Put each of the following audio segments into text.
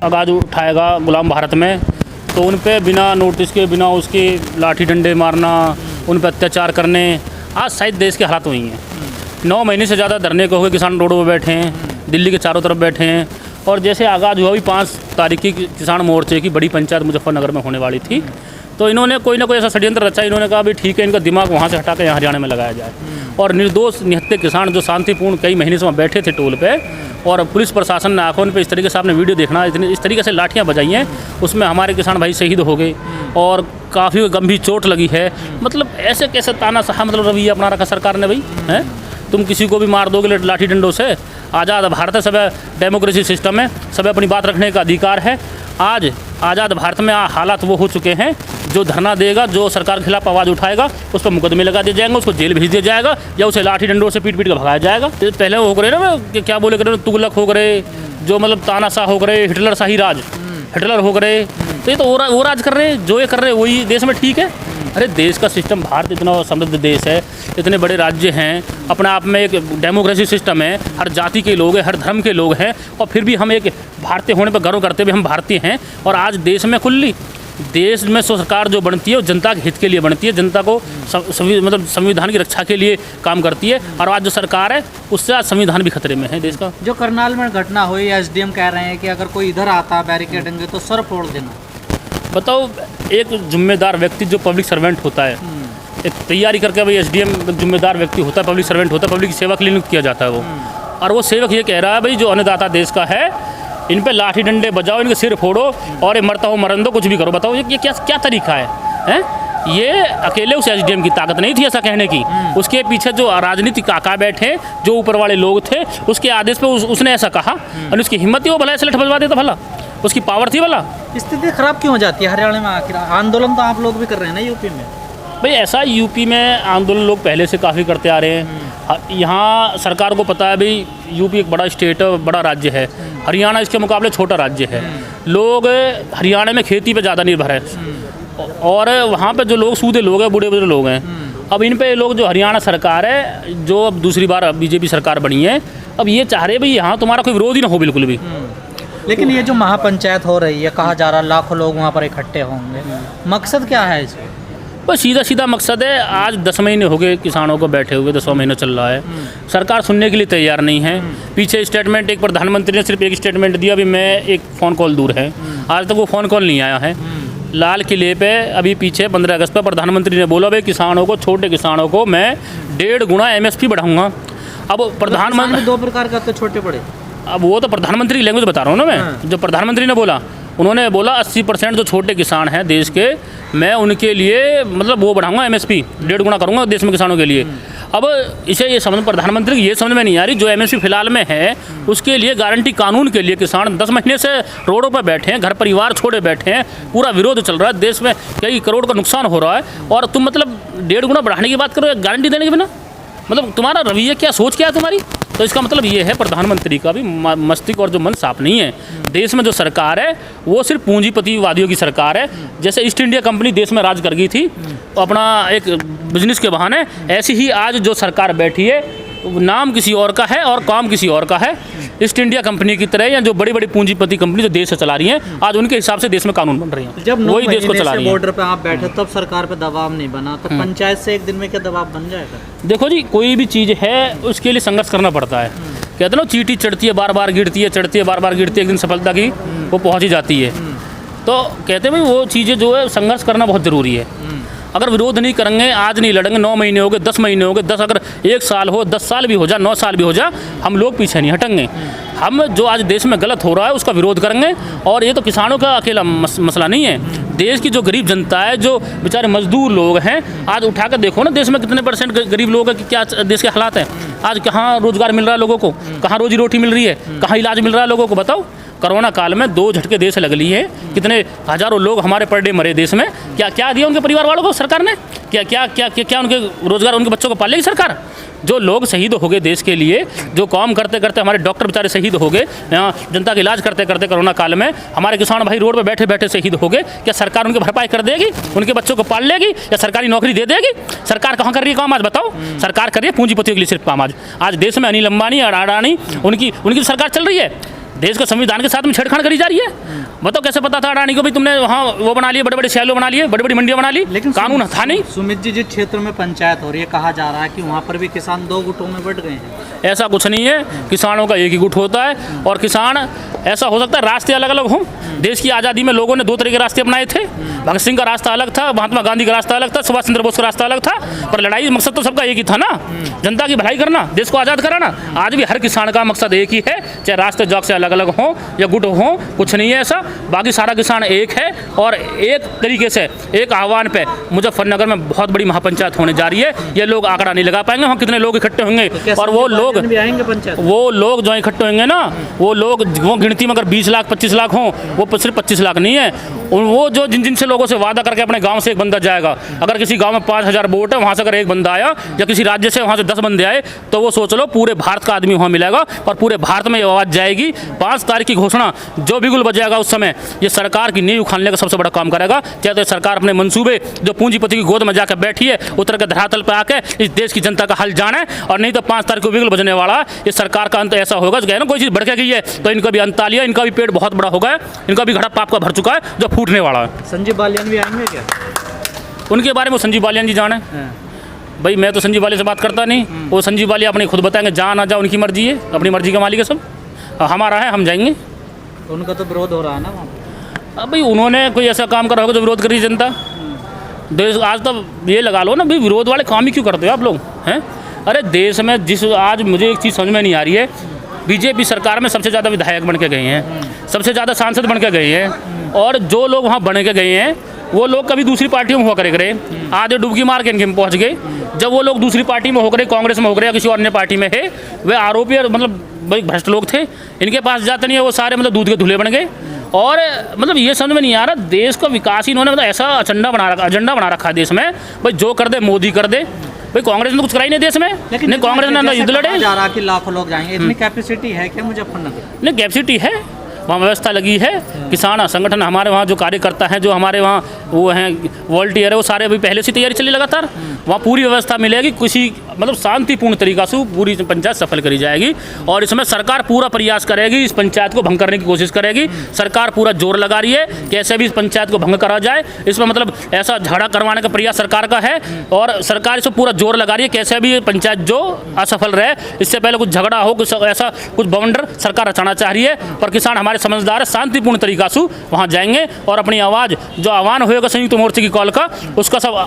आगाज उठाएगा गुलाम भारत में, तो उन पे बिना नोटिस के, बिना उसके लाठी डंडे मारना, उन पे अत्याचार करने, आज शायद देश के हालात हुई हैं। 9 महीने से ज़्यादा धरने को हो गए, किसान रोडों पर बैठे हैं, दिल्ली के चारों तरफ बैठे हैं। और जैसे आगाज हुआ भी 5 तारीख की किसान मोर्चे की बड़ी पंचायत मुजफ्फरनगर में होने वाली थी, तो इन्होंने कोई ना कोई ऐसा षड्यंत्र रचा। इन्होंने कहा भी ठीक है, इनका दिमाग वहाँ से हटा कर यहाँ हरियाणा में लगाया जाए। और निर्दोष निहत्थे किसान जो शांतिपूर्ण कई महीने से वहाँ बैठे थे टोल पे, और पुलिस प्रशासन ने आंखों पे इस तरीके से आपने वीडियो देखना, इस तरीके से लाठियाँ बजाई हैं, उसमें हमारे किसान भाई शहीद हो गए और काफ़ी गंभीर चोट लगी है। मतलब ऐसे कैसे तानाशाह मतलब रवैया अपना रखा सरकार ने भाई, हैं? तुम किसी को भी मार दोगे लाठी डंडों से। आज़ाद भारत है, सब डेमोक्रेसी सिस्टम है, सब अपनी बात रखने का अधिकार है। आज आज़ाद भारत में हालात वो हो चुके हैं, जो धरना देगा, जो सरकार के खिलाफ आवाज़ उठाएगा, उस पर मुकदमे लगा दिए जाएंगे, उसको जेल भेज दिया जाएगा, या उसे लाठी डंडों से पीट कर भगाया जाएगा। तो पहले हो गए ना कि क्या बोले करे, तुगलक हो गए, जो मतलब तानाशाह हो गए, हिटलर शाही राज, हिटलर हो गए। तो ये तो वो राज कर रहे हैं, जो ये कर रहे हैं वही देश में ठीक है। अरे देश का सिस्टम, भारत इतना समृद्ध देश है, इतने बड़े राज्य हैं, अपने आप में एक डेमोक्रेसी सिस्टम है, हर जाति के लोग हैं, हर धर्म के लोग हैं, और फिर भी हम एक भारतीय होने पर गर्व करते हुए हम भारतीय हैं। और आज देश में खुली देश में सरकार जो बनती है वो जनता के हित के लिए बनती है, जनता को मतलब संविधान की रक्षा के लिए काम करती है। और आज जो सरकार है उससे आज संविधान भी खतरे में है देश का। जो करनाल में घटना हुई, एसडीएम कह रहे हैं कि अगर कोई इधर आता बैरिकेडिंग तो सर फोड़ देना। बताओ, एक जिम्मेदार व्यक्ति जो पब्लिक सर्वेंट होता है, एक तैयारी करके भाई एसडीएम जिम्मेदार व्यक्ति होता है, पब्लिक सर्वेंट होता है, पब्लिक की सेवा के लिए नियुक्त किया जाता है वो, और वो सेवक ये कह रहा है भाई जो अन्नदाता देश का है, इन पे लाठी डंडे बजाओ, इनके सिर फोड़ो और ये मरता हो मरन दो, कुछ भी करो। बताओ ये क्या तरीका है? ये अकेले उस एसडीएम की ताकत नहीं थी ऐसा कहने की, उसके पीछे जो राजनीतिक काका बैठे, जो ऊपर वाले लोग थे, उसके आदेश पे उसने ऐसा कहा, और उसकी हिम्मत थी वो भला ऐसे लठ बजवा देता, भला उसकी पावर थी भला। स्थिति खराब क्यों हो जाती है हरियाणा में आखिर? आंदोलन तो आप लोग भी कर रहे हैं ना यूपी में। भाई ऐसा यूपी में आंदोलन लोग पहले से काफ़ी करते आ रहे हैं। यहाँ सरकार को पता है भाई यूपी एक बड़ा स्टेट है, बड़ा राज्य है, हरियाणा इसके मुकाबले छोटा राज्य है। लोग हरियाणा में खेती पे ज़्यादा निर्भर है, और वहाँ पे जो लोग सूदे लोग हैं, बूढ़े बुजुर्ग लोग हैं। अब इन पे लोग जो हरियाणा सरकार है, जो अब दूसरी बार बीजेपी सरकार बनी है, अब ये चाह रहे भाई यहाँ तुम्हारा कोई विरोध ही ना हो बिल्कुल भी। लेकिन ये जो महापंचायत हो रही है, कहा जा रहा लाखों लोग वहाँ पर इकट्ठे होंगे, मकसद क्या है इसमें? बस सीधा मकसद है। आज 10 महीने हो गए किसानों को बैठे हुए, 10वां महीना चल रहा है, सरकार सुनने के लिए तैयार नहीं है। पीछे स्टेटमेंट एक प्रधानमंत्री ने सिर्फ एक स्टेटमेंट दिया, अभी मैं एक फ़ोन कॉल दूर है, आज तक वो फ़ोन कॉल नहीं आया है। लाल किले पे अभी पीछे 15 अगस्त पर प्रधानमंत्री ने बोला भाई किसानों को, छोटे किसानों को मैं 1.5 गुना MSP बढ़ाऊँगा। अब प्रधानमंत्री 2 प्रकार का तो छोटे बड़े, अब वो तो प्रधानमंत्री की लैंग्वेज बता रहा हूँ ना मैं। जो प्रधानमंत्री ने बोला, उन्होंने बोला 80% जो छोटे किसान हैं देश के, मैं उनके लिए मतलब वो बढ़ाऊंगा MSP 1.5 गुना करूंगा देश में किसानों के लिए। अब इसे ये समझ प्रधानमंत्री की ये समझ में नहीं आ रही, जो MSP फिलहाल में है उसके लिए गारंटी कानून के लिए किसान 10 महीने से रोडों पर बैठे हैं, घर परिवार छोड़े बैठे हैं, पूरा विरोध चल रहा है, देश में कई करोड़ का नुकसान हो रहा है, और तुम मतलब 1.5 गुना बढ़ाने की बात करो गारंटी देने के बिना। मतलब तुम्हारा रवैया क्या, सोच क्या है तुम्हारी? तो इसका मतलब ये है प्रधानमंत्री का भी मस्तिष्क और जो मन साफ नहीं है। देश में जो सरकार है वो सिर्फ पूंजीपतिवादियों की सरकार है। जैसे ईस्ट इंडिया कंपनी देश में राज कर गई थी अपना एक बिजनेस के बहाने, ऐसी ही आज जो सरकार बैठी है नाम किसी और का है और काम किसी और का है। ईस्ट इंडिया कंपनी की तरह, या जो बड़ी बड़ी पूंजीपति कंपनी जो देश से चला रही हैं, आज उनके हिसाब से देश में कानून बन रही हैं, जब वही देश को चला रही हैं। बॉर्डर पे आप बैठे तब सरकार पे दबाव नहीं बना, तो पंचायत से एक दिन में क्या दबाव बन जाएगा? देखो जी, कोई भी चीज़ है उसके लिए संघर्ष करना पड़ता है। कहते ना चींटी चढ़ती है बार बार गिरती है, चढ़ती है बार बार गिरती है, एक दिन सफलता की वो पहुँच ही जाती है। तो कहते हैं भाई वो चीज़ें जो है संघर्ष करना बहुत ज़रूरी है। अगर विरोध नहीं करेंगे, आज नहीं लड़ेंगे, 9 महीने हो गए, 10 महीने हो गए, 10 अगर 1 साल हो, 10 साल भी हो जाए, 9 साल भी हो जाए, हम लोग पीछे नहीं हटेंगे। हम जो आज देश में गलत हो रहा है उसका विरोध करेंगे। और ये तो किसानों का अकेला मसला नहीं है, देश की जो गरीब जनता है, जो बेचारे मजदूर लोग हैं, आज उठा कर देखो ना देश में कितने % गरीब लोग हैं, कि क्या देश के हालात हैं। आज कहाँ रोजगार मिल रहा है लोगों को, कहाँ रोजी रोटी मिल रही है, कहाँ इलाज मिल रहा है लोगों को? बताओ। कोरोना काल में 2 झटके देश लग लिए हैं, कितने हज़ारों लोग हमारे पर डे मरे देश में। क्या दिया उनके परिवार वालों को सरकार ने? क्या उनके रोजगार, उनके बच्चों को पालेगी सरकार? जो लोग शहीद हो गए देश के लिए, जो काम करते करते हमारे डॉक्टर बेचारे शहीद हो गए, जनता का इलाज करते करते कोरोना काल में हमारे किसान भाई रोड पर बैठे बैठे शहीद हो गए, क्या सरकार उनकी भरपाई कर देगी? उनके बच्चों को पाल लेगी या सरकारी नौकरी दे देगी? सरकार कहाँ कर रही है काम आज बताओ? सरकार कर रही है पूंजीपतियों के लिए सिर्फ काम। आज देश में अनिल अंबानी और अडानी उनकी सरकार चल रही है। देश के संविधान के साथ में छेड़छाड़ करी जा रही है। बताओ कैसे पता था अडानी को भी तुमने वहाँ वो बना लिए, बड़े बड़े शैलो बना लिए, बड़ी बड़ी मंडियाँ बना ली, लेकिन कानून था नहीं। सुमित जी, जिस क्षेत्र में पंचायत हो रही है, कहा जा रहा है कि वहाँ पर भी किसान 2 गुटों में बंट गए हैं। ऐसा कुछ नहीं है, किसानों का एक ही गुट होता है। और किसान, ऐसा हो सकता है रास्ते अलग अलग हों। देश की आज़ादी में लोगों ने 2 तरह के रास्ते अपनाए थे। भगत सिंह का रास्ता अलग था, महात्मा गांधी का रास्ता अलग था, सुभाष चंद्र बोस का रास्ता अलग था, पर लड़ाई मकसद तो सबका एक ही था ना, जनता की भलाई करना, देश को आज़ाद कराना। आज भी हर किसान का मकसद एक ही है, चाहे रास्ते जॉक से अलग अलग हों या गुट हों, कुछ नहीं है ऐसा। बाकी सारा किसान एक है। और एक तरीके से एक आह्वान पे मुजफ्फरनगर में बहुत बड़ी महापंचायत होने जा रही है। ये लोग आंकड़ा नहीं लगा पाएंगे वहाँ कितने लोग इकट्ठे होंगे। और वो लोग जो इकट्ठे होंगे ना, वो लोग, वो गिनती में अगर 20 लाख 25 लाख हों, वो सिर्फ 25 लाख नहीं है। वो जो जिन से लोगों से वादा करके अपने गांव से एक बंदा जाएगा, अगर किसी गांव में 5000 वोट है, वहाँ से अगर एक बंदा आया, या किसी राज्य से वहाँ से 10 बंदे आए, तो वो सोच लो पूरे भारत का आदमी वहाँ मिलेगा और पूरे भारत में ये आवाज़ जाएगी। 5 तारीख की घोषणा जो बिगुल बजाएगा उस समय, ये सरकार की नींव उखाड़ने का सबसे बड़ा काम करेगा। चाहे तो सरकार अपने मंसूबे जो पूंजीपति की गोद में जाकर बैठी है, उतर के धरातल पर आके इस देश की जनता का हाल जाने। और नहीं तो 5 तारीख को बिगुल बजने वाला ये सरकार का अंत ऐसा होगा कि ना कोई चीज़ बढ़ के गई है तो इनका भी अंत आ लिया, इनका भी पेट बहुत बड़ा हो गया, इनका भी घड़ा पाप का भर चुका है जो फूटने वाला है। संजीव बालियान भी आएंगे क्या? उनके बारे में संजीव बालियान जी जाने। भाई मैं तो संजीव बालिया से बात करता नहीं, वो संजीव बालिया अपने खुद बताएंगे, जा ना जा उनकी मर्जी है, अपनी मर्जी का मालिक है सब। हमारा है, हम जाएंगे। उनका तो विरोध हो रहा है ना वहाँ। अब भाई उन्होंने कोई ऐसा काम करा होगा जो विरोध करी जनता। देश आज तो ये लगा लो ना भाई, विरोध वाले काम ही क्यों करते हो आप लोग हैं? अरे देश में जिस, आज मुझे एक चीज़ समझ में नहीं आ रही है, बीजेपी सरकार में सबसे ज़्यादा विधायक बन के गए हैं, सबसे ज़्यादा सांसद बन के गए हैं, और जो लोग वहाँ बन के गए हैं वो लोग कभी दूसरी पार्टियों में होकर करे, आधे डुबकी मार के इनके में पहुँच गए। जब वो लोग दूसरी पार्टी में होकर, कांग्रेस में होकर या किसी और अन्य पार्टी में है, वे आरोपी और मतलब भाई भ्रष्ट लोग थे, इनके पास जाते नहीं है, वो सारे मतलब दूध के धुले बन गए। और मतलब ये समझ में नहीं आ रहा, देश का विकास इन्होंने मतलब ऐसा एजेंडा बना रखा है देश में, भाई जो कर दे मोदी कर दे। भाई कांग्रेस ने तो कुछ करा ही नहीं देश में, लेकिन कांग्रेस ने युद्ध लड़े। जा रहा कि लाखों लोग जाएंगे, इतनी कैपेसिटी है क्या मुजफ्फरनगर? नहीं, कैपेसिटी है, वहाँ व्यवस्था लगी है। किसान संगठन हमारे वहाँ जो कार्यकर्ता हैं, जो हमारे वहाँ वो हैं वॉलंटियर है, वो सारे अभी पहले से तैयारी चली लगातार। वहाँ पूरी व्यवस्था मिलेगी, किसी मतलब शांतिपूर्ण तरीका से पूरी पंचायत सफल करी जाएगी। और इसमें सरकार पूरा प्रयास करेगी, इस पंचायत को भंग करने की कोशिश करेगी। सरकार पूरा जोर लगा रही है कैसे भी इस पंचायत को भंग करा जाए। इसमें मतलब ऐसा झगड़ा करवाने का प्रयास सरकार का है, और सरकार इसमें पूरा जोर लगा रही है कैसे भी पंचायत जो असफल रहे। इससे पहले कुछ झगड़ा हो, कुछ ऐसा कुछ बवंडर सरकार रचाना चाह रही है, पर किसान हमारे समझदार है, शांतिपूर्ण तरीका से वहाँ जाएंगे और अपनी आवाज़ जो आह्वान होगा संयुक्त मोर्चे की कॉल का, उसका सब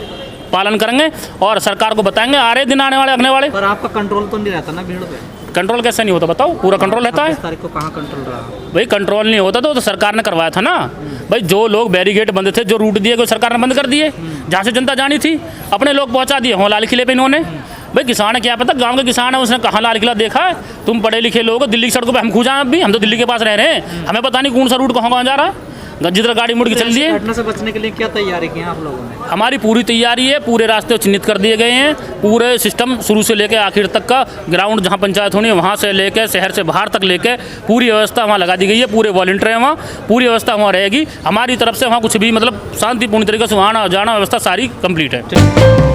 पालन करेंगे और सरकार को बताएंगे आ रहे दिन आने वाले अगले वाले। पर आपका कंट्रोल तो नहीं रहता ना भीड़ पे? कंट्रोल कैसे नहीं होता बताओ? पूरा कंट्रोल रहता है। 26 तारीख को कहाँ कंट्रोल रहा? भाई कंट्रोल नहीं होता तो सरकार ने करवाया था ना। भाई जो लोग बैरिकेड बंद थे, जो रूट दिए गए, सरकार ने बंद कर दिए। जहाँ से जनता जानी थी अपने लोग पहुँचा दिए हो लाल किले पे इन्होंने। भाई किसान क्या पता, गांव के किसान है, उसने कहाँ लाल किला देखा है? तुम पढ़े लिखे लोग दिल्ली की सड़कों पे हम खो जाएं, अभी हम तो दिल्ली के पास रह रहे हैं, हमें पता नहीं कौन सा रूट कहाँ जा रहा है। जिधर गाड़ी मुड़ के चल दिए। घटना से बचने के लिए क्या तैयारी की है आप लोगों ने? हमारी पूरी तैयारी है, पूरे रास्ते चिन्हित कर दिए गए हैं, पूरे सिस्टम शुरू से लेकर आखिर तक का ग्राउंड जहां पंचायत होनी है वहां से लेकर शहर से बाहर तक लेकर पूरी व्यवस्था वहां लगा दी गई है। पूरे वॉलंटियर हैं वहाँ, पूरी व्यवस्था वहाँ रहेगी हमारी तरफ से। वहाँ कुछ भी मतलब शांतिपूर्ण तरीके से वहाँ आना जाना व्यवस्था सारी कंप्लीट है।